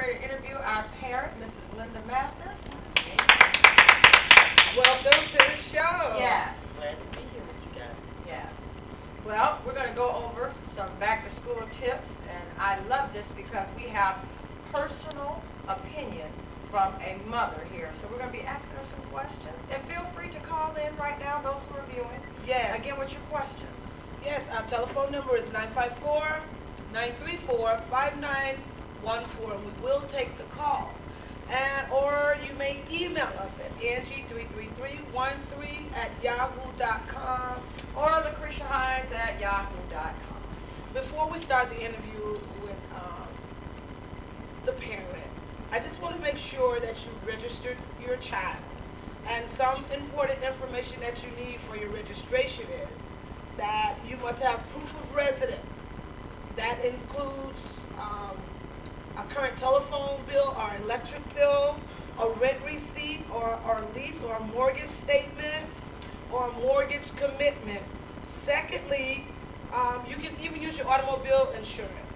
ready to interview our parent, Mrs. Linda Master. Welcome to the show. Yeah. Glad to be here with you guys. Yeah. Well, we're going to go over some back-to-school tips, and I love this because we have personal opinion from a mother here. So we're going to be asking her some questions. And feel free to call in right now, those who are viewing. Yes. Again, what's your question? Yes, our telephone number is 954-934-5914, and we will take the call. Or you may email us at Angie33313 @yahoo.com or LucretiaHines@yahoo.com. Before we start the interview with the parent, I just want to make sure that you registered your child. And some important information that you need for your registration is that you must have proof of residence. That includes a current telephone bill or electric bill, a rent receipt or lease or a mortgage statement or a mortgage commitment. Secondly, you can even use your automobile insurance,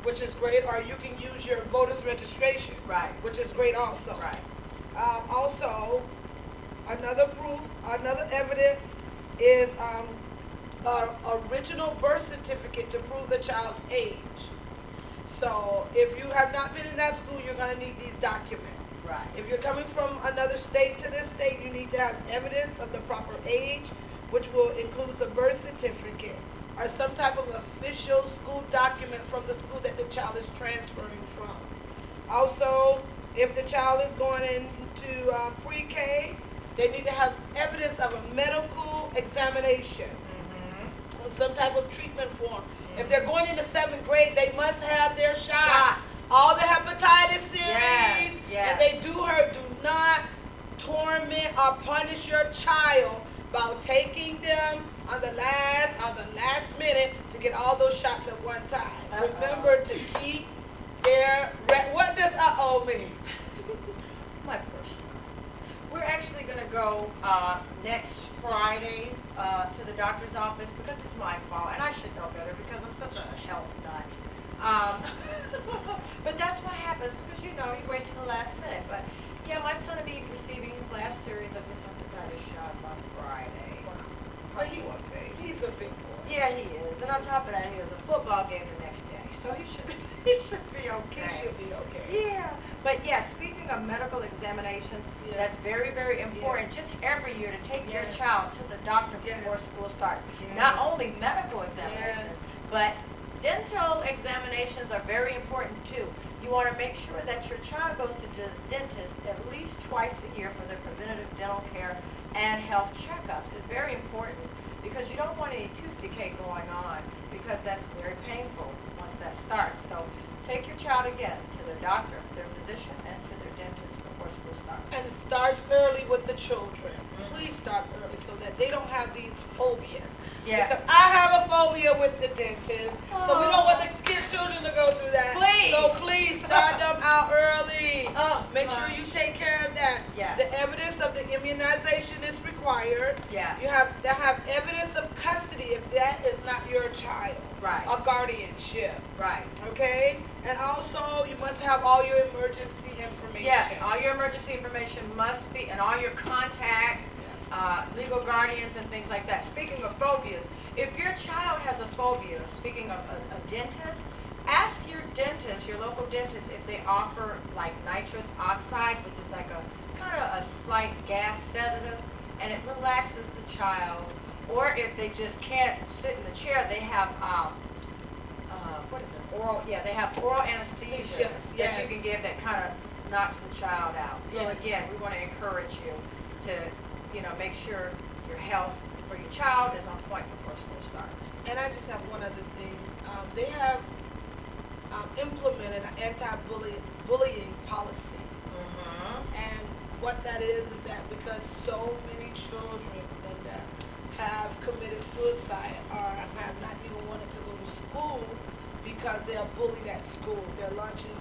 which is great, or you can use your voter's registration, right, which is great also. Right. Also, another evidence is original birth certificate to prove the child's age. So if you have not been in that school, you're going to need these documents. Right. If you're coming from another state to this state, you need to have evidence of the proper age, which will include the birth certificate or some type of official school document from the school that the child is transferring from. Also, if the child is going into pre-K, they need to have evidence of a medical examination, some type of treatment form. If they're going into 7th grade, they must have their shot. All the hepatitis series. Yes. If they do not torment or punish your child by taking them on the last minute to get all those shots at one time. Remember to keep their what does mean? My question. We're actually going to go next Friday to the doctor's office because it's my fault, and I should know better because I'm such a health nut. But that's what happens because, you wait till the last minute. But, yeah, my son will be receiving his last series of his hepatitis shots on Friday. But he's a big boy. Yeah, he is. And on top of that, he has a football game the next day. So he should be okay. He should be okay. Yeah. But, yeah, speaking of medical examinations, that's very, very important. Just every year to take your child to the doctor before school starts. Not only medical examinations, but dental examinations are very important, too. You want to make sure that your child goes to the dentist at least twice a year for their preventative dental care and health checkups. It's very important because you don't want any tooth decay going on because that's very painful once that starts. So take your child again to their doctor, their physician, and to their dentist before school starts. And start early with the children. Please start early so that they don't have these phobias. Yeah. Because I have a phobia with the dentist, so we don't want the children to go through that. Please. So please start them out early. Make sure you take care of that. Yeah. The evidence of the immunization is required. Yeah. You have to have evidence of custody if that is not your child. Right. Or guardianship. Right. Okay? And also, you must have all your emergency information. Yes, all your emergency information must be, and all your contacts, legal guardians, and things like that. Speaking of phobias, if your child has a phobia, speaking of a dentist, ask your dentist, your local dentist, if they offer like nitrous oxide, which is like a kind of a slight gas sedative, and it relaxes the child. Or if they just can't sit in the chair, they have what is it? They have oral anesthesia that you can give that kind of knocks the child out. So again, we want to encourage you to, make sure your health for your child is on point before school starts. And I just have one other thing. They have implemented an anti-bullying policy. And what that is that because so many children that have committed suicide or have not even wanted to go to school because they are bullied at school. Their lunches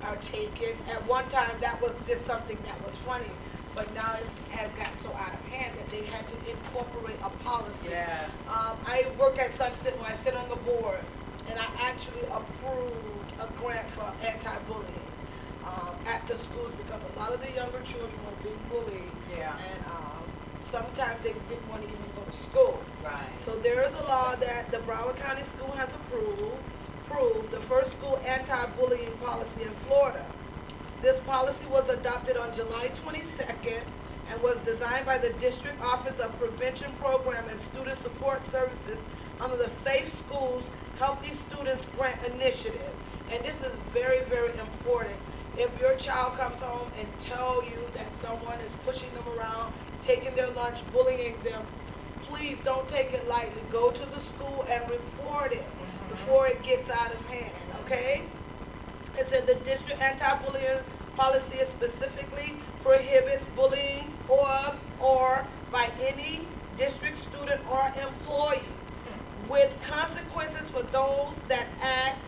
are taken. At one time, that was just something that was funny. But now it has gotten so out of hand that they had to incorporate a policy. Yeah. I work at Sunset where I sit on the board, and I actually approved a grant for anti-bullying. lot of the younger children were being bullied. Yeah. And sometimes they didn't want to even go to school. Right. So there is a law that the Broward County School has approved, the first school anti-bullying policy in Florida. This policy was adopted on July 22nd and was designed by the District Office of Prevention Program and Student Support Services under the Safe Schools Healthy Students Grant Initiative. And this is very, very important. If your child comes home and tells you that someone is pushing them around, taking their lunch, bullying them, please don't take it lightly. Go to the school and report it before it gets out of hand, okay? It said the district anti-bullying policy specifically prohibits bullying or by any district student or employee, with consequences for those that act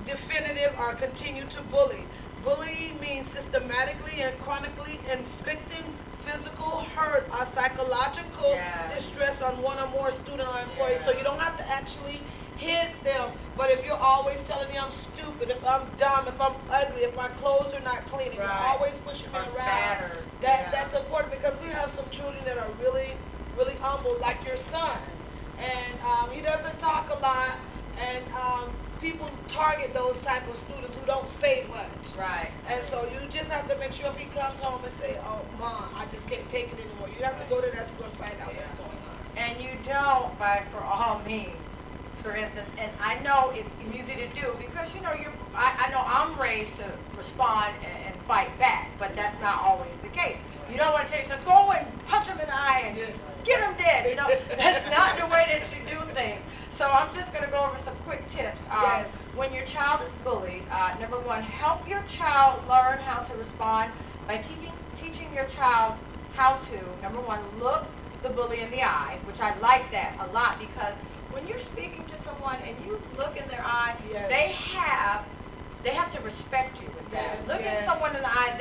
definitive or continue to bully. Bullying means systematically and chronically inflicting physical hurt or psychological distress on one or more student or employee. So you don't have to actually hit them, but if you're always telling me I'm stupid, if I'm dumb, if I'm ugly, if my clothes are not clean, if you're always pushing me around, that's important, because we have some children that are really, really humble, like your son, and he doesn't talk a lot, and people target those type of students who don't say much. Right. And so you just have to make sure if he comes home and say, "Oh, Mom, I just can't take it anymore," you have to go to that school and find out what's going on. And you don't, by for all means, for instance, and I know it's easy to do because, you know, I know I'm raised to respond and fight back, but that's not always the case. You don't want to say, so go and punch him in the eye and get him dead. You know, that's not the way that you do things. So I'm just going to go over some quick tips. When your child is bullied, number one, help your child learn how to respond by teaching your child how to, number one, look the bully in the eye, which I like that a lot, because when you're speaking to someone and you look in their eye, they have to respect you with that. Looking someone in the eye,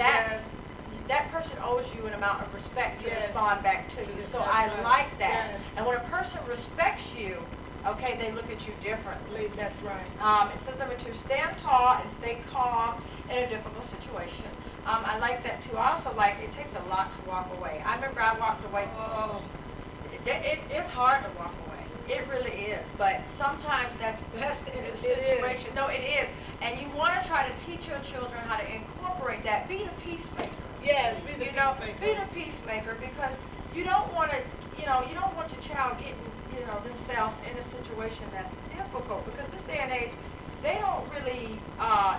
that person owes you an amount of respect to respond back to you. So I like that. And when a person respects you, okay, they look at you differently. That's right. It says number two, stand tall and stay calm in a difficult situation. I like that too. I also like it takes a lot to walk away. I remember I walked away. It's hard to walk away. It really is. But sometimes that's best in a situation. No, it is. And you want to try to teach your children how to incorporate that. Be the peacemaker. Yes, be the peacemaker. Be the peacemaker, because you don't want to, you don't want your child getting, themselves in a situation that's difficult, because this day and age, they don't really,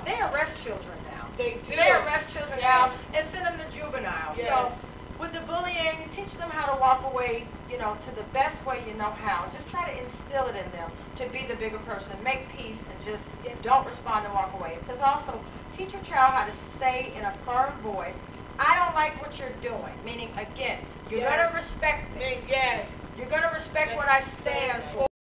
they arrest children now. They do. They arrest children now and send them to juvenile. So with the bullying, teach them how to walk away, to the best way you know how. Just try to instill it in them to be the bigger person, make peace, and just don't respond and walk away. It says also, teach your child how to say in a firm voice, I don't like what you're doing. Meaning, again, you're going to respect me. Yes. You're going to respect what I stand for.